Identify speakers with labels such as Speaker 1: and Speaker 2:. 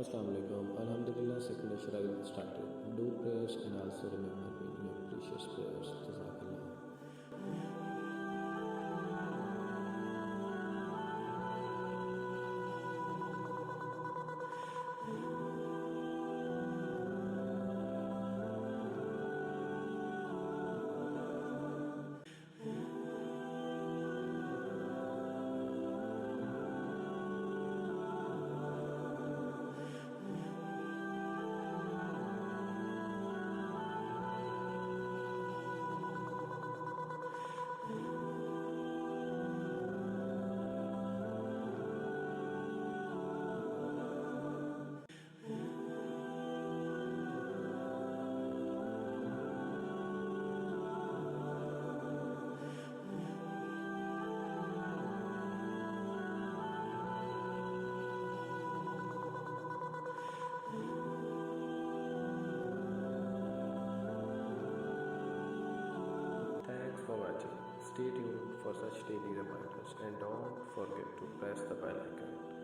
Speaker 1: Assalamu alaikum. Alhamdulillah, secular Shuraga started. Do prayers and also remember me in your precious prayers. Jazakallah. Thanks for watching. Stay tuned for such daily reminders and don't forget to press the bell icon.